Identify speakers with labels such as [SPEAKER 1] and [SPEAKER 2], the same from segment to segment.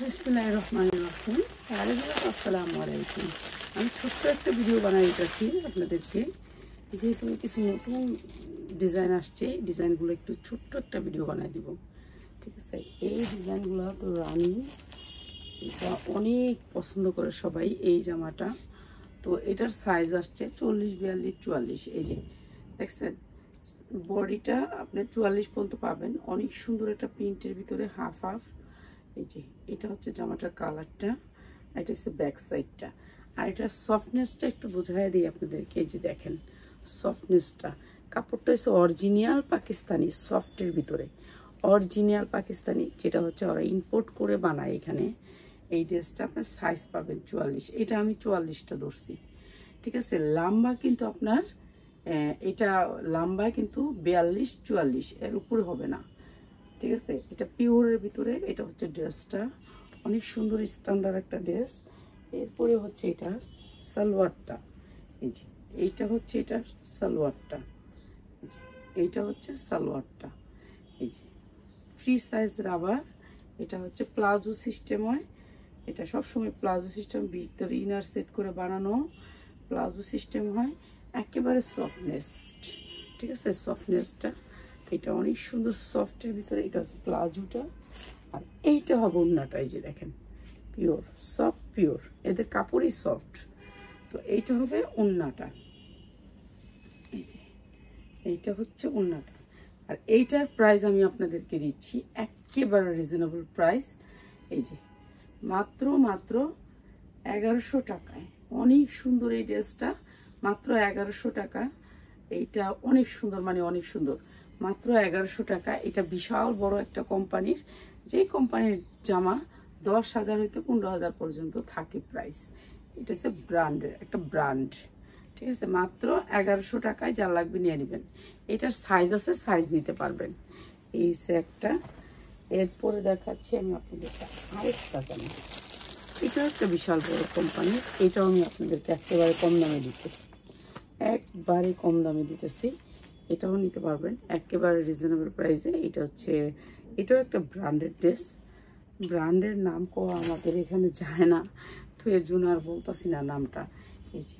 [SPEAKER 1] বিসমিল্লাহির রহমানির রহিম। আসসালামু আলাইকুম। আমি ছোট্ট একটা ভিডিও বানাই দিতেছি আপনাদেরকে, যেহেতু কিছু নতুন ডিজাইন আসছে। ডিজাইনগুলো একটু ছোট্ট একটা ভিডিও বানাই দিব, ঠিক আছে? এই ডিজাইনগুলো তো রানিং, এটা অনেক পছন্দ করে সবাই এই জামাটা। তো এটার সাইজ আসছে 40, 42, 44। এই যে দেখছেন, বডিটা আপনি 44 পর্যন্ত পাবেন। অনেক সুন্দর একটা প্রিন্টের ভিতরে হাফ হাফ। এই যে এটা হচ্ছে জামাটার কালারটা, এটা হচ্ছে ব্যাক সাইডটা। আর এটার সফটনেসটা একটু বোঝাই দিই আপনাদেরকে। এই যে দেখেন সফটনেসটা, কাপড়টা হচ্ছে অরিজিনাল পাকিস্তানি সফটের ভিতরে, অরিজিনাল পাকিস্তানি, যেটা হচ্ছে ওরা ইম্পোর্ট করে বানায় এখানে। এই ড্রেসটা আপনার সাইজ পাবেন 44। এটা আমি 44টা ধরছি, ঠিক আছে? লম্বা কিন্তু আপনার এটা লম্বা কিন্তু 42, 44 এর উপরে হবে না, ঠিক আছে? এটা পিওরের ভিতরে। এটা হচ্ছে ড্রেসটা, অনেক সুন্দর স্ট্যান্ডার্ড একটা ড্রেস। এরপরে হচ্ছে এটা সালোয়ারটা। এই যে এইটা হচ্ছে এটার সালোয়ারটা, এইটা হচ্ছে সালোয়ারটা। এই যে ফ্রি সাইজ রাবার। এটা হচ্ছে প্লাজো সিস্টেম হয়, এটা সবসময় প্লাজো সিস্টেম, ভিতরে ইনার সেট করে বানানো প্লাজো সিস্টেম হয়। একেবারে সফটনেস, ঠিক আছে? সফটনেসটা এটা অনেক সুন্দর সফটের ভিতরে। এটা হচ্ছে প্লাজোটা, আর এইটা হবে ওড়নাটা। এই যে দেখেন পিওর সফট, পিওর, এদের কাপড়ই সফট। তো এইটা হবে ওড়নাটা। এই যে এইটা হচ্ছে ওড়নাটা। আর এইটার প্রাইস আমি আপনাদেরকে দিচ্ছি একেবারে রিজনেবল প্রাইস। এই যে মাত্র 1100 টাকায়। অনেক সুন্দর এই ড্রেসটা, মাত্র 1100 টাকা। এইটা অনেক সুন্দর, মানে অনেক সুন্দর, মাত্র 1100 টাকা। এটা বিশাল বড় একটা কোম্পানির, যে কোম্পানির জামা 10,000 হইতে 15,000 পর্যন্ত থাকে প্রাইস। এটা হচ্ছে ব্র্যান্ডের একটা ব্র্যান্ড, ঠিক আছে? মাত্র 1100 টাকায় যা লাগবে নিয়ে নেবেন। এটার সাইজ আছে, সাইজ নিতে পারবেন। এই হচ্ছে একটা। এরপরে দেখাচ্ছি আমি আপনাদেরকে আরেকটা জামা। এটা একটা বিশাল বড় কোম্পানি, এটাও আমি আপনাদেরকে একেবারে কম দামে দিতেছি, একবারে কম দামে দিতেছি। এটাও নিতে পারবেন একেবারে রিজনেবল প্রাইসে। এটা হচ্ছে, এটাও একটা ব্র্যান্ডেড ড্রেস। ব্র্যান্ডের নাম আমাদের এখানে যায় না, তো এর জন্য আর বলতেছি না নামটা। এই যে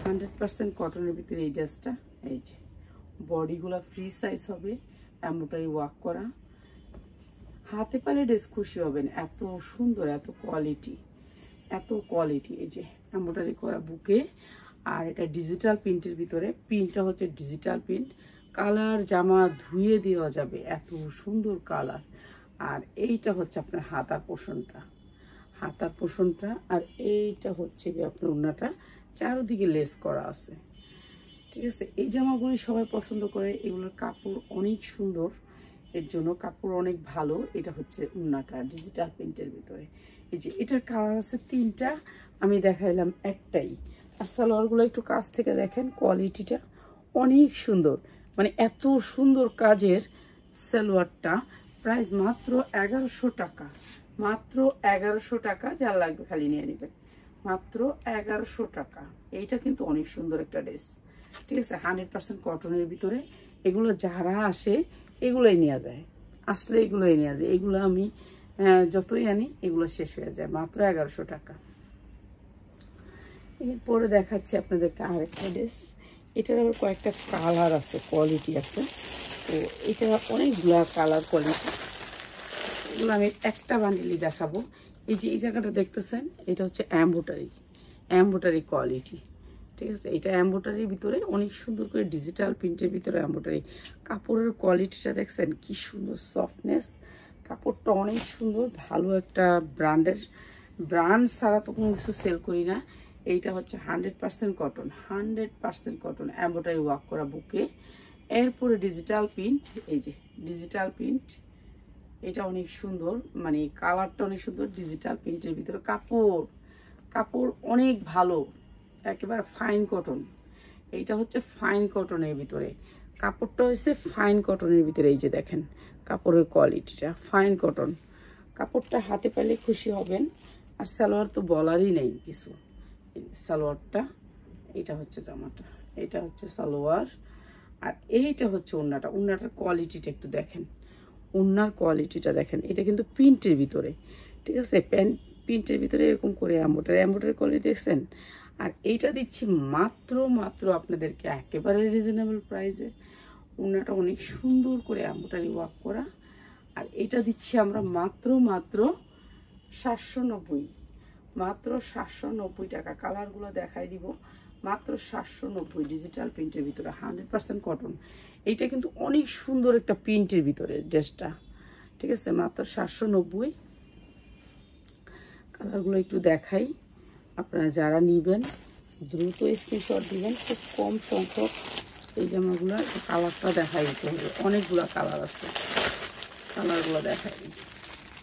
[SPEAKER 1] 100% কটনের ভিতরে এই ড্রেসটা। এই যে বডিগুলা ফ্রি সাইজ হবে, এমব্রয়ডারি ওয়ার্ক করা। হাতে পালে ড্রেস খুশি হবেন, এত সুন্দর, এত কোয়ালিটি, এত কোয়ালিটি। এই যে এমব্রয়ডারি করা বুকে, আর এটা ডিজিটাল প্রিন্টের ভিতরে। প্রিন্টটা হচ্ছে ডিজিটাল প্রিন্ট। কালার জামা ধুয়ে দেওয়া যাবে, এত সুন্দর কালার। আর এইটা হচ্ছে আপনার হাতার পোষণটা, হাতার পোষণটা। আর এইটা হচ্ছে আপনার ওড়নাটা, চারদিকে লেস করা আছে, ঠিক আছে? এই জামাগুলি সবাই পছন্দ করে, এগুলোর কাপড় অনেক সুন্দর, এর জন্য কাপড় অনেক ভালো। এটা হচ্ছে ওড়নাটা ডিজিটাল প্রিন্টের ভিতরে। এই যে এটার কালার আছে 3টা, আমি দেখাইলাম একটাই। আর সালোয়ারগুলো একটু কাছ থেকে দেখেন, কোয়ালিটিটা অনেক সুন্দর, মানে এত সুন্দর কাজের সালোয়ারটা। প্রাইস মাত্র 1100 টাকা, মাত্র 1100 টাকা। যা লাগবে খালি নিয়ে নেবেন, মাত্র 1100 টাকা। এইটা কিন্তু অনেক সুন্দর একটা ড্রেস, ঠিক আছে? 100% কটনের ভিতরে। এগুলো যারা আসে এগুলোই নেওয়া যায়, আসলে এগুলোই নেওয়া যায়। এগুলো আমি যতই আনি এগুলো শেষ হয়ে যায়। মাত্র 1100 টাকা। এরপরে দেখাচ্ছি আপনাদেরকে আরেকটা ড্রেস। এটার আবার কয়েকটা কালার আছে, কোয়ালিটি আছে। তো এটা অনেকগুলা কালার কোয়ালিটি, এগুলো আমি একটা বান্ডিলই দেখাবো। এই যে এই জায়গাটা দেখতেছেন, এটা হচ্ছে এমব্রয়ডারি, এমব্রয়ডারি কোয়ালিটি, ঠিক আছে? এটা এমব্রয়ডারির ভিতরে অনেক সুন্দর করে ডিজিটাল প্রিন্টের ভিতরে এমব্রয়ডারি। কাপড়ের কোয়ালিটিটা দেখছেন কি সুন্দর, সফটনেস। কাপড়টা অনেক সুন্দর, ভালো একটা ব্র্যান্ডের। ব্র্যান্ড ছাড়া তো কোনো কিছু সেল করি না। এইটা হচ্ছে 100% কটন, 100% কটন, এমব্রয়ডারি ওয়ার্ক করা বুকে। এরপরে ডিজিটাল প্রিন্ট। এই যে ডিজিটাল প্রিন্ট, এটা অনেক সুন্দর, মানে কালারটা অনেক সুন্দর ডিজিটাল প্রিন্টের ভিতরে। কাপড় কাপড় অনেক ভালো, একেবারে ফাইন কটন। এইটা হচ্ছে ফাইন কটনের ভিতরে, কাপড়টা হচ্ছে ফাইন কটনের ভিতরে। এই যে দেখেন কাপড়ের কোয়ালিটিটা ফাইন কটন। কাপড়টা হাতে পেলে খুশি হবেন। আর সালোয়ার তো বলারই নেই কিছু। সালোয়ারটা, এটা হচ্ছে জামাটা, এটা হচ্ছে সালোয়ার। আর এইটা হচ্ছে ওড়নাটা। ওড়নাটার কোয়ালিটিটা একটু দেখেন, ওড়নার কোয়ালিটিটা দেখেন। এটা কিন্তু প্রিন্টের ভিতরে, ঠিক আছে। প্রিন্টের ভিতরে এরকম করে এম্বোটারি কোয়ালিটি দেখছেন। আর এইটা দিচ্ছি মাত্র আপনাদেরকে একেবারে রিজনেবল প্রাইসে। ওনাটা অনেক সুন্দর করে এম্বোটারি ওয়ার্ক করা। আর এটা দিচ্ছি আমরা মাত্র 790, মাত্র 790 টাকা। কালারগুলো দেখাই দিব, মাত্র 790 ডিজিটাল প্রিন্টের ভিতরে 100% কটন। এইটা কিন্তু অনেক সুন্দর একটা প্রিন্টের ভিতরে ড্রেসটা, ঠিক আছে, মাত্র 790। কালারগুলো একটু দেখাই, আপনারা যারা নেবেন দ্রুত স্ক্রিনশট দিবেন। খুব কম সংখ্যক এই জামাগুলো। কালারটা দেখাই দিতে হবে, অনেকগুলো কালার আছে। কালারগুলো দেখাই,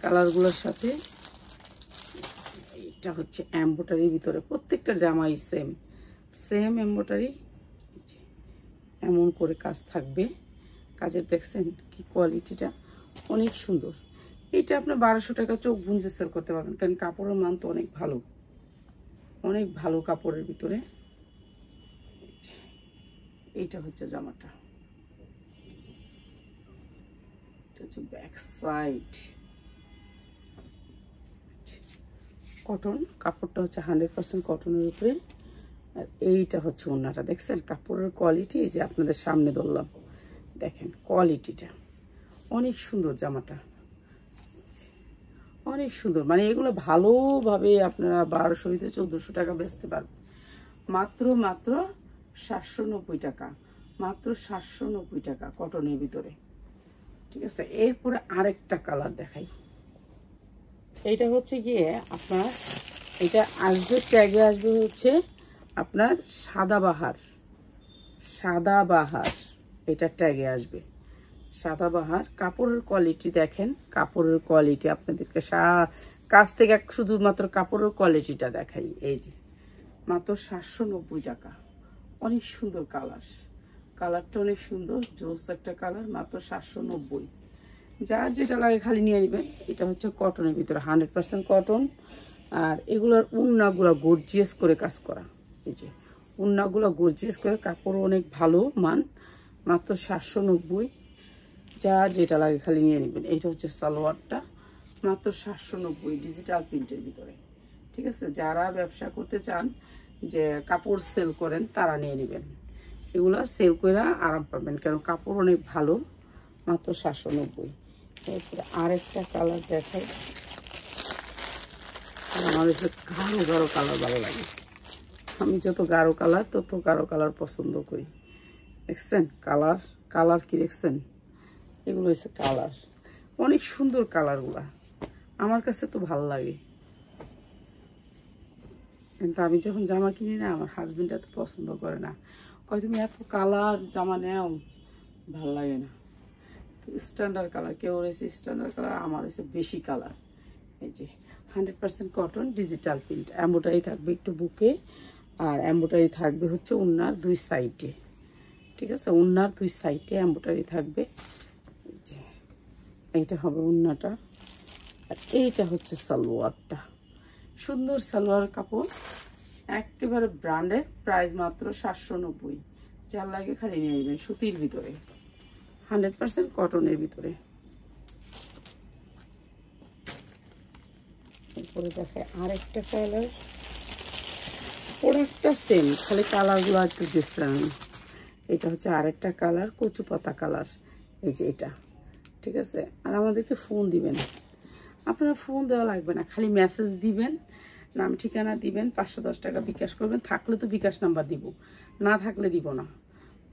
[SPEAKER 1] কালারগুলোর সাথে এটা হচ্ছে এমব্রয়ডারির ভিতরে। প্রত্যেকটা জামাই সেম এমব্রয়ডারি, এমন করে কাজ থাকবে। কাজের দেখছেন কি কোয়ালিটিটা, অনেক সুন্দর। এটা আপনার 1200 টাকা চোখ বুঝে সেল করতে পারবেন, কারণ কাপড়ের মান তো অনেক ভালো, অনেক ভালো কাপড়ের ভিতরে। এইটা হচ্ছে জামাটা, এটা হচ্ছে ব্যাক সাইড। কটন কাপড়টা হচ্ছে 100% কটনের উপরে। আর এইটা হচ্ছে ওড়নাটা, দেখছেন কাপড়ের কোয়ালিটি। এই যে আপনাদের সামনে ধরলাম, দেখেন কোয়ালিটিটা অনেক সুন্দর। জামাটা অনেক সুন্দর, মানে এগুলো ভালোভাবে আপনারা 1200 হইতে 1400 টাকা বেচতে পারবেন। মাত্র 790 টাকা, মাত্র 790 টাকা কটনের ভিতরে, ঠিক আছে। এরপরে আরেকটা কালার দেখাই। এইটা হচ্ছে গিয়ে আপনার, এটা আসবে ট্যাগে আসবে হচ্ছে আপনার সাদাবাহার, এটা ট্যাগে আসবে সাদাবাহার। কাপড়ের কোয়ালিটি দেখেন, কাপড়ের কোয়ালিটি আপনাদেরকে কাছ থেকে শুধুমাত্র কাপড়ের কোয়ালিটিটা দেখাই। এই যে মাত্র 790 টাকা, অনেক সুন্দর কালার। কালারটা অনেক সুন্দর, জোস একটা কালার, মাত্র 790। যার যেটা লাগে খালি নিয়ে নেবেন। এটা হচ্ছে কটনের ভিতরে 100% কটন। আর এগুলোর উন্নাগুলো গর্জিয়াস করে কাজ করা। এই যে উন্নাগুলো গর্জিয়াস করে, কাপড় অনেক ভালো মান, মাত্র 790। যার যেটা লাগে খালি নিয়ে নেবেন। এইটা হচ্ছে সালোয়ারটা, মাত্র 790 ডিজিটাল প্রিন্টের ভিতরে, ঠিক আছে। যারা ব্যবসা করতে চান, যে কাপড় সেল করেন, তারা নিয়ে নেবেন। এগুলো সেল করে আরাম পাবেন, কারণ কাপড় অনেক ভালো, মাত্র 790। এরপরে আরেকটা কালার দেখাই। আমার হচ্ছে গাঢ় কালার ভালো লাগে। আমি যত গাঢ় কালার তত গাঢ় কালার পছন্দ করি। দেখছেন কালার কি দেখছেন? এগুলো হচ্ছে কালার, অনেক সুন্দর কালারগুলা, আমার কাছে তো ভালো লাগে। কিন্তু আমি যখন জামা কিনি না, আমার হাজবেন্ড এত পছন্দ করে না, কয় তুমি এত কালার জামা নেও, ভাল লাগে না। স্ট্যান্ডার্ড কালার, কেউ রয়েছে স্ট্যান্ডার্ড কালার, আমার হয়েছে বেশি কালার। এই যে 100% কটন ডিজিটাল প্রিন্ট, এমব্রয়ডারি থাকবে একটু বুকে, আর এমব্রয়ডারি থাকবে হচ্ছে ওড়নার 2 সাইডে, ঠিক আছে। ওড়নার 2 সাইডে এমব্রয়ডারি থাকবে। এই যে এইটা হবে ওড়নাটা, আর এইটা হচ্ছে সালোয়ারটা। সুন্দর সালোয়ার কাপড়, একেবারে ব্র্যান্ডের, প্রাইস মাত্র 790। যার লাগে খালি নিয়ে নেবেন। সুতির ভিতরে 100% কটনের ভিতরে। এরপরে দেখে আরেকটা কালার, প্রোডাক্টটা সেম, খালি কালারগুলো একটু ডিফারেন্ট। এটা হচ্ছে আরেকটা কালার, কচু পাতা কালার। এই যে এটা, ঠিক আছে। আর আমাদেরকে ফোন দিবেন, আপনারা ফোন দেওয়া লাগবে না, খালি মেসেজ দিবেন, নাম ঠিকানা দিবেন, 510 টাকা বিকাশ করবেন। থাকলে তো বিকাশ নাম্বার দিব, না থাকলে দিব না।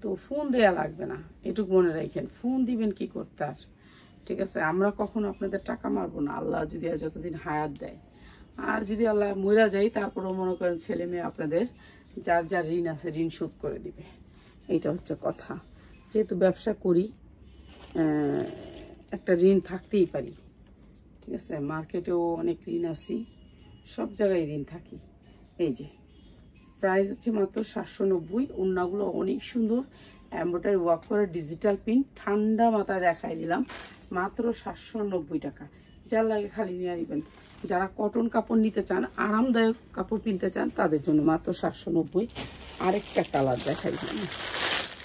[SPEAKER 1] তো ফোন দেয়া লাগবে না, এটুকু মনে রাখেন। ফোন দিবেন কি করতে আর, ঠিক আছে। আমরা কখনো আপনাদের টাকা মারবো না, আল্লাহ যদি যতদিন হায়াত দেয়। আর যদি আল্লাহ মইরা যাই, তারপরেও মনে করেন ছেলে মেয়ে আপনাদের যার যার ঋণ আছে ঋণ শোধ করে দিবে। এইটা হচ্ছে কথা। যেহেতু ব্যবসা করি, একটা ঋণ থাকতেই পারি, ঠিক আছে। মার্কেটেও অনেক ঋণ আছি, সব জায়গায় ঋণ থাকি। এই যে প্রাইস হচ্ছে মাত্র 790। ওড়নাগুলো অনেক সুন্দর, এমব্রয়ডারি ওয়ার্ক করে ডিজিটাল প্রিন্ট। ঠান্ডা মাথায় দেখাই দিলাম, মাত্র 790 টাকা। যার লাগে খালি নিয়ে নেবেন। যারা কটন কাপড় নিতে চান, আরামদায়ক কাপড় কিনতে চান, তাদের জন্য মাত্র 790। আরেকটা কালার দেখাই দিলাম,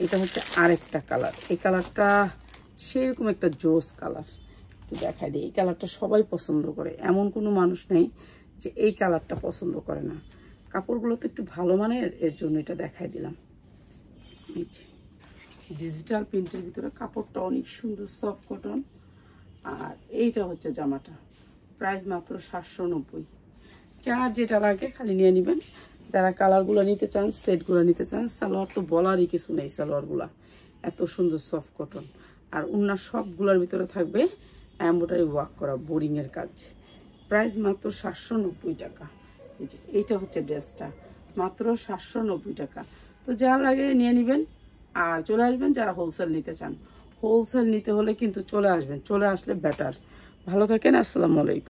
[SPEAKER 1] এটা হচ্ছে আরেকটা কালার। এই কালারটা সেরকম একটা জোস কালার। একটু দেখাই দিই। এই কালারটা সবাই পছন্দ করে, এমন কোনো মানুষ নেই যে এই কালারটা পছন্দ করে না। কাপড়গুলো তো একটু ভালো মানের, এর জন্য এটা দেখাই দিলাম। এই যে ডিজিটাল প্রিন্টের ভিতরে কাপড়টা অনেক সুন্দর, সফট কটন। আর এইটা হচ্ছে জামাটা, প্রাইস মাত্র 790। যার যেটা লাগে খালি নিয়ে নেবেন। যারা কালারগুলো নিতে চান, সেটগুলো নিতে চান, সালোয়ার তো বলারই কিছু নেই, সালোয়ারগুলা এত সুন্দর সফট কটন। আর ওনার সবগুলোর ভিতরে থাকবে এমব্রয়ডারি ওয়ার্ক করা বোরিংয়ের কাজ। প্রাইস মাত্র 790 টাকা। এই যে এইটা হচ্ছে ড্রেসটা, মাত্র 790 টাকা। তো যা লাগে নিয়ে নেবেন আর চলে আসবেন। যারা হোলসেল নিতে চান, হোলসেল নিতে হলে কিন্তু চলে আসবেন, চলে আসলে বেটার। ভালো থাকেন, আসসালামু আলাইকুম।